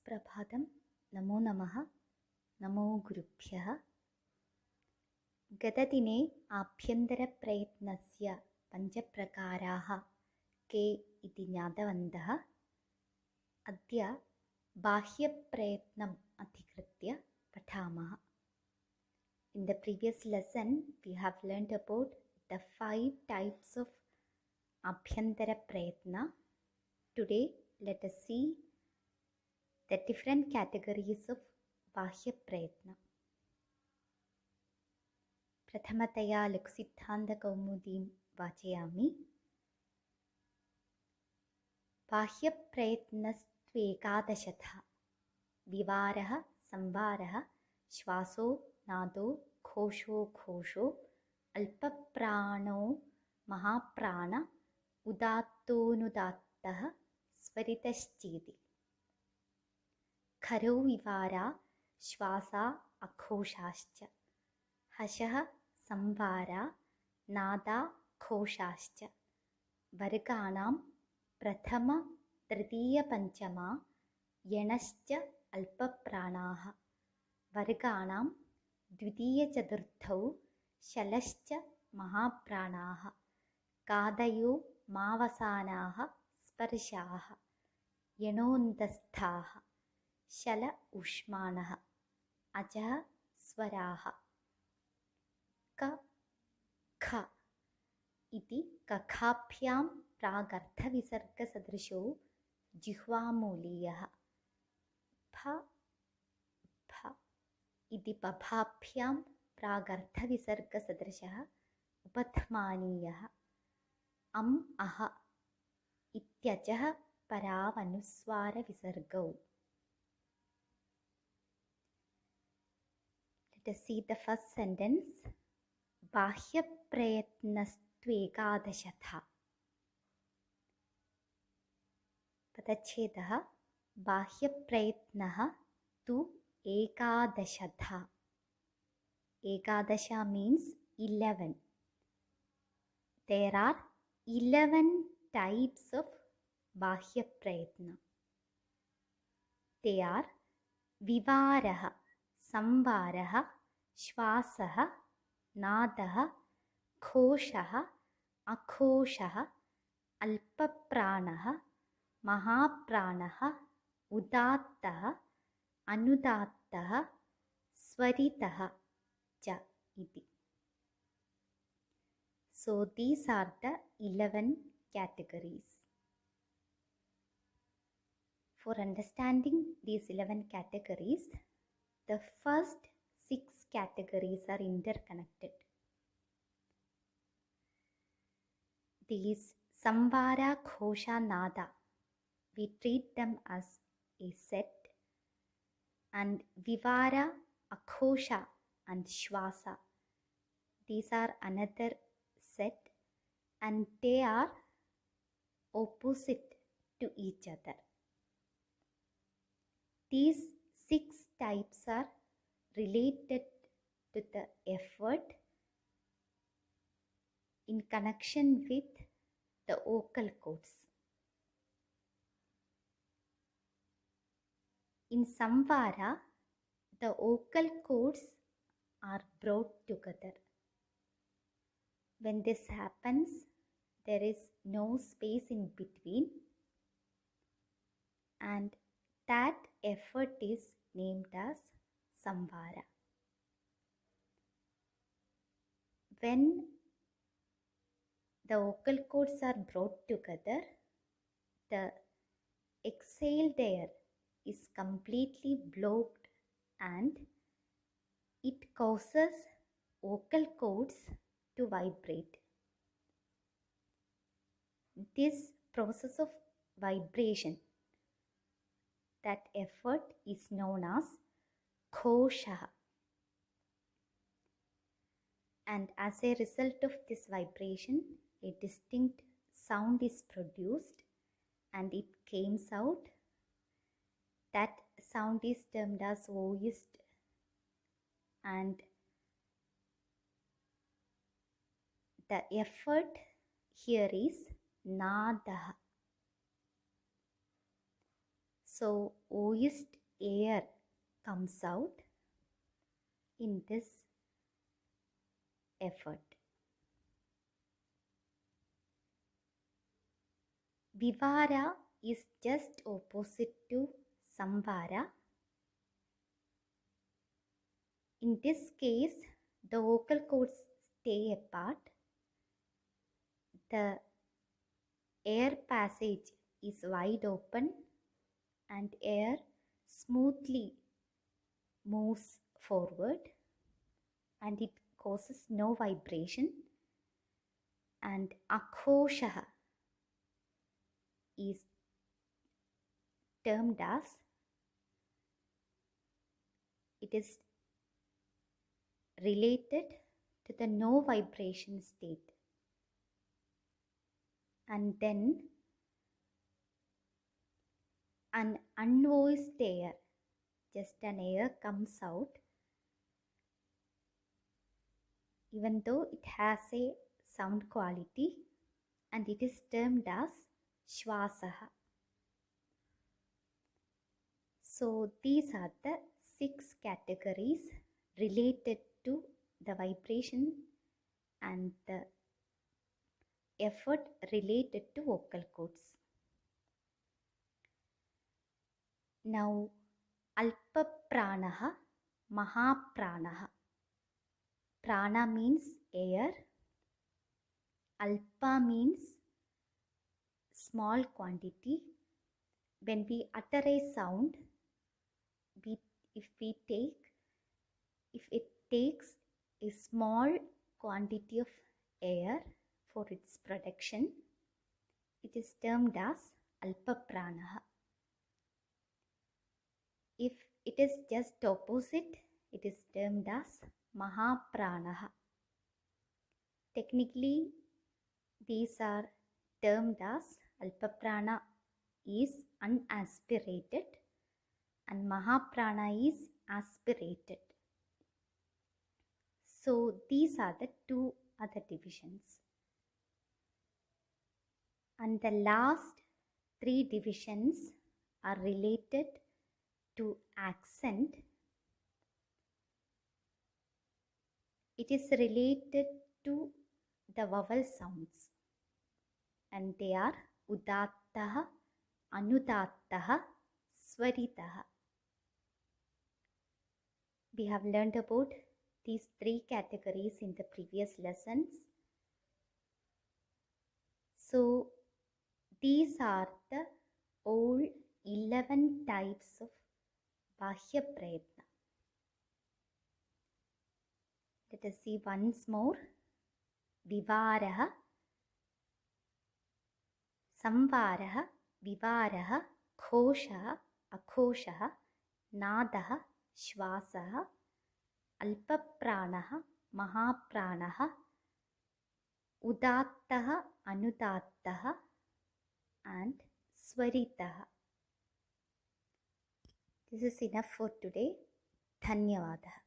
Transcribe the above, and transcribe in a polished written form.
सुप्रभातं, नमो नमः, नमो गुरुभ्यः। गतदिने आभ्यन्तरप्रयत्नस्य पञ्चप्रकाराः के इति ज्ञातवन्तः। अद्य बाह्यप्रयत्नम् अधिकृत्य पठामः। In the previous lesson, we have learned about the 5 types of Abhyantara-prayatna. Today, let us see the different categories of Bahya-prayatna. प्रथमतया लघुसिद्धान्तकौमुदीं वाचयामि। बाह्यप्रयत्नस्त्वेकादशः विवारः, संवारः, श्वासो नादो, घोषो घोषो, अल्पप्राणो महाप्राण, उदात्तोऽनुदात्तः, स्वरितश्चेति। खरौ विवारा, श्वासा अघोषाश्च, हशः संवारा, नादा घोषाश्च। वर्गाणां प्रथम तृतीय पंचमा यणश्च अल्पप्राणाः। वर्गाणां द्वितीय चतुर्थौ शलश्च महाप्राणाः। कादयो मावसानाः स्पर्शाः। यणोऽन्तस्थाः शल उष्माणः। अजः स्वराः। क ख इति कखाभ्यां प्रागर्थविसर्गसदृशो जिह्वामूलीयः। फ फ इति पभाभ्यां प्रागर्थविसर्गसदृशः उपध्मानीयः। अह इत्यचः परावनुस्वारविसर्गौ। Let us see the first sentence. बाह्यप्रयत्नस्त्वेकादशः। पदच्छेदः बाह्यप्रयत्नः तु एकादशः। एकादश means 11. There are 11 types of बाह्यप्रयत्न. They are विवारः, संवारः, श्वासः, नादः, घोषः, अघोषः, अल्पप्राणः, महाप्राणः, उदात्तः, अनुदात्तः, स्वरितः च इति. So these are the 11 categories. For understanding these 11 categories, the first 6 categories are interconnected. These samvara, ghosha, nada, we treat them as a set, and vivara, aghosha and shwasa, these are another set, and they are opposite to each other. These 6 types are related to the effort in connection with the vocal cords. In samvara, the vocal cords are brought together. When this happens, there is no space in between, and that effort is named as samvara. When the vocal cords are brought together, the exhaled air is completely blocked and it causes vocal cords to vibrate. This process of vibration, that effort, is known as ghosha. And as a result of this vibration, a distinct sound is produced and it comes out. That sound is termed as voiced, and the effort here is nada. So moist air comes out in this effort. Vivara is just opposite to Samvara. In this case, the vocal cords stay apart. The air passage is wide open and air smoothly moves forward and it causes no vibration. And akhoshaha is termed as, it is related to the no vibration state. And then an unvoiced air, just an air comes out, even though it has a sound quality, and it is termed as shvasaha. So these are the 6 categories related to the vibration and the effort related to vocal cords. Now, alpa pranaha, mahapranaha. Prana means air. Alpa means small quantity. When we utter a sound, if it takes a small quantity of air for its production, it is termed as alpa pranaha. If it is just opposite, it is termed as mahapranaha. Technically, these are termed as alpa prana is unaspirated and mahaprana is aspirated. So these are the 2 other divisions. And the last 3 divisions are related to accent. It is related to the vowel sounds, and they are udattaha, anudattaha, swaritaha. We have learned about these 3 categories in the previous lessons. So these are the all 11 types of bahya prayatna. Let us see once more. Vivaraha, samvaraha, vivaraha, khoshaha, akhoshaha, nadaha, shvasaha, alpapranaha, mahapranaha, udattaha, anudattaha, and swaritaha. This is enough for today. Dhanyavadaha.